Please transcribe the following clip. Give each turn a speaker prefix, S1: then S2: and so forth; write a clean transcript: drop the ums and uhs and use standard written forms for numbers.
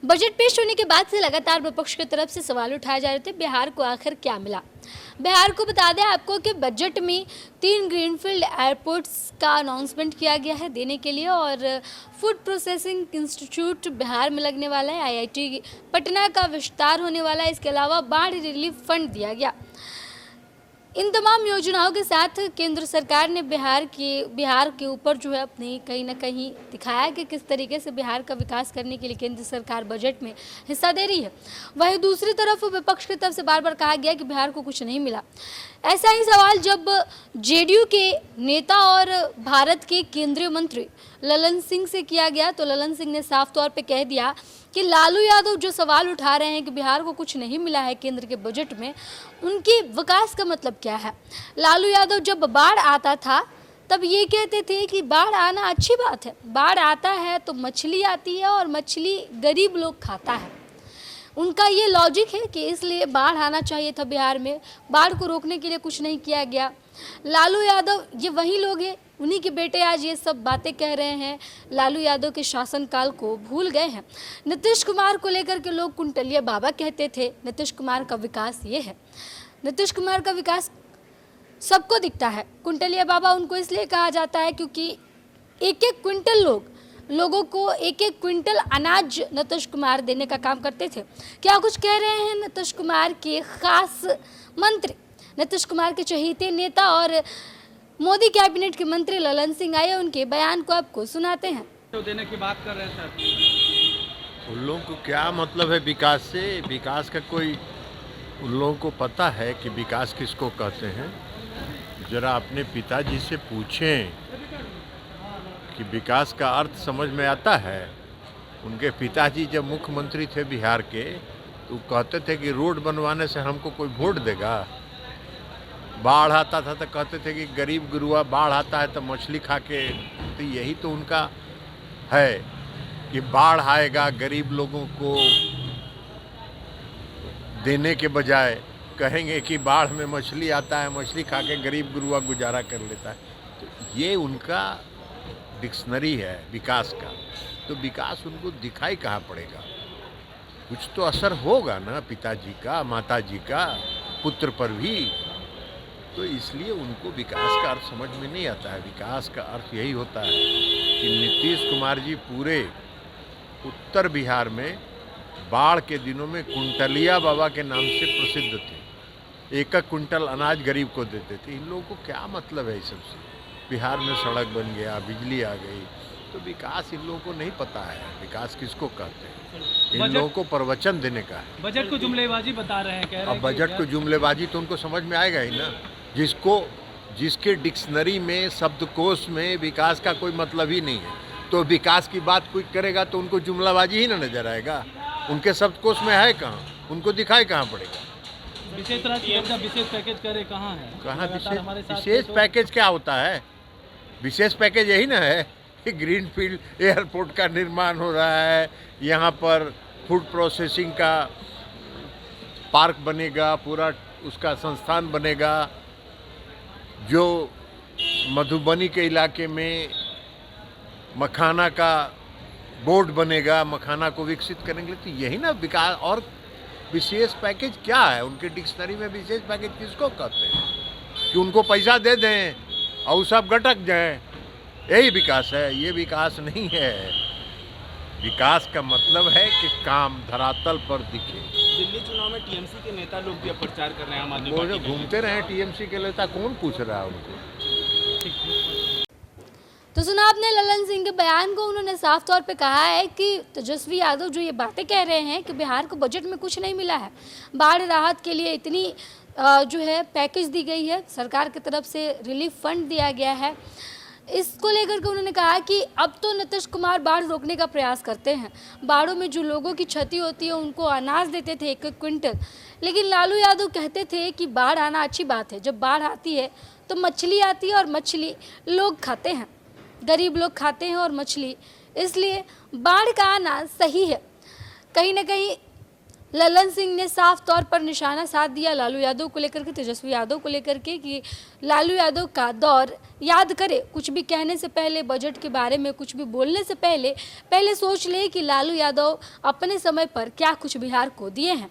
S1: Budget पेश होने के बाद से लगातार विपक्ष की तरफ से सवाल उठाए जा रहे थे, बिहार को आखिर क्या मिला। बिहार को बता दें आपको कि बजट में 3 ग्रीनफील्ड एयरपोर्ट्स का अनाउंसमेंट किया गया है देने के लिए, और फूड प्रोसेसिंग इंस्टीट्यूट बिहार में लगने वाला है। आईआईटी पटना का विस्तार होने वाला है। इसके अलावा बाढ़ रिलीफ फंड दिया गया। इन तमाम योजनाओं के साथ केंद्र सरकार ने बिहार के ऊपर जो है अपनी कहीं ना कहीं दिखाया कि किस तरीके से बिहार का विकास करने के लिए केंद्र सरकार बजट में हिस्सा दे रही है। वहीं दूसरी तरफ विपक्ष की तरफ से बार बार कहा गया कि बिहार को कुछ नहीं मिला। ऐसा ही सवाल जब जेडीयू के नेता और भारत के केंद्रीय मंत्री ललन सिंह से किया गया, तो ललन सिंह ने साफ तौर पे कह दिया कि लालू यादव जो सवाल उठा रहे हैं कि बिहार को कुछ नहीं मिला है केंद्र के बजट में, उनके विकास का मतलब क्या है। लालू यादव जब बाढ़ आता था तब ये कहते थे कि बाढ़ आना अच्छी बात है, बाढ़ आता है तो मछली आती है और मछली गरीब लोग खाता है। उनका ये लॉजिक है कि इसलिए बाढ़ आना चाहिए था बिहार में, बाढ़ को रोकने के लिए कुछ नहीं किया गया। लालू यादव ये वही लोग हैं, उन्हीं के बेटे आज ये सब बातें कह रहे हैं, लालू यादव के शासनकाल को भूल गए हैं। नीतीश कुमार को लेकर के लोग कुंटलिया बाबा कहते थे, नीतीश कुमार का विकास ये है। नीतीश कुमार का विकास सबको दिखता है। कुंटलिया बाबा उनको इसलिए कहा जाता है क्योंकि एक एक क्विंटल लोगों को एक एक क्विंटल अनाज नीतीश कुमार देने का काम करते थे। क्या कुछ कह रहे हैं नीतीश कुमार के खास मंत्री, नीतीश कुमार के चहेते नेता और मोदी कैबिनेट के मंत्री ललन सिंह आए, उनके बयान को आपको सुनाते हैं।
S2: तो देने की बात कर रहे हैं सर,
S3: उन लोगों को क्या मतलब है विकास से? विकास का कोई उन लोगों को पता है कि विकास किसको कहते हैं? जरा अपने पिताजी से पूछें कि विकास का अर्थ समझ में आता है। उनके पिताजी जब मुख्यमंत्री थे बिहार के तो कहते थे कि रोड बनवाने से हमको कोई वोट देगा। बाढ़ आता था तो कहते थे कि गरीब गुरुआ बाढ़ आता है तो मछली खा के, तो यही तो उनका है कि बाढ़ आएगा गरीब लोगों को देने के बजाय कहेंगे कि बाढ़ में मछली आता है, मछली खा के गरीब गुरुआ गुजारा कर लेता है। तो ये उनका डिक्शनरी है विकास का। तो विकास उनको दिखाई कहाँ पड़ेगा? कुछ तो असर होगा ना पिताजी का, माताजी का, पुत्र पर भी। तो इसलिए उनको विकास का अर्थ समझ में नहीं आता है। विकास का अर्थ यही होता है कि नीतीश कुमार जी पूरे उत्तर बिहार में बाढ़ के दिनों में कुंटलिया बाबा के नाम से प्रसिद्ध थे। एक एक कुंटल अनाज गरीब को देते थे। इन लोगों को क्या मतलब है इस सबसे? बिहार में सड़क बन गया, बिजली आ गई, तो विकास इन लोगों को नहीं पता है। विकास किसको कहते हैं? इन लोगों को प्रवचन देने का है।
S2: बजट को जुमलेबाजी बता रहे हैं, कह रहे हैं।
S3: अब बजट को जुमलेबाजी तो उनको समझ में आएगा ही ना। जिसके डिक्शनरी में, शब्दकोश में विकास का कोई मतलब ही नहीं है, तो विकास की बात कोई करेगा तो उनको जुमलाबाजी ही ना नजर आएगा। उनके शब्दकोश में है कहाँ? उनको दिखाई कहाँ पड़ेगा?
S2: विशेष पैकेज करे कहाँ है?
S3: कहाँ विशेष पैकेज क्या होता है? विशेष पैकेज यही ना है कि ग्रीनफील्ड एयरपोर्ट का निर्माण हो रहा है, यहाँ पर फूड प्रोसेसिंग का पार्क बनेगा, पूरा उसका संस्थान बनेगा, जो मधुबनी के इलाके में मखाना का बोर्ड बनेगा, मखाना को विकसित करेंगे। तो यही ना विकास। और विशेष पैकेज क्या है? उनके डिक्शनरी में विशेष पैकेज किसको कहते हैं? कि उनको पैसा दे दें और सब गटक जाएं, यही विकास है? ये विकास नहीं है। विकास का मतलब है कि काम धरातल पर दिखे।
S4: दिल्ली चुनाव में टीएमसी के नेता लोग भी अब प्रचार कर रहे हैं। आम आदमी
S3: वो जो
S4: पार्टी
S3: घूमते रहे टीएमसी के नेता, कौन पूछ रहा है उनको?
S1: तो सुना आपने ललन सिंह के बयान को। उन्होंने साफ तौर पे कहा है कि तेजस्वी यादव जो ये बातें कह रहे हैं कि बिहार को बजट में कुछ नहीं मिला है, बाढ़ राहत के लिए इतनी जो है पैकेज दी गई है, सरकार की तरफ से रिलीफ फंड दिया गया है, इसको लेकर के उन्होंने कहा कि अब तो नीतीश कुमार बाढ़ रोकने का प्रयास करते हैं। बाढ़ों में जो लोगों की क्षति होती है उनको अनाज देते थे 1-1 क्विंटल, लेकिन लालू यादव कहते थे कि बाढ़ आना अच्छी बात है। जब बाढ़ आती है तो मछली आती है और मछली लोग खाते हैं, गरीब लोग खाते हैं और मछली, इसलिए बाढ़ का आना सही है। कहीं ना कहीं ललन सिंह ने साफ तौर पर निशाना साध दिया लालू यादव को लेकर के, तेजस्वी यादव को लेकर के, कि लालू यादव का दौर याद करे। कुछ भी कहने से पहले, बजट के बारे में कुछ भी बोलने से पहले सोच ले कि लालू यादव अपने समय पर क्या कुछ बिहार को दिए हैं।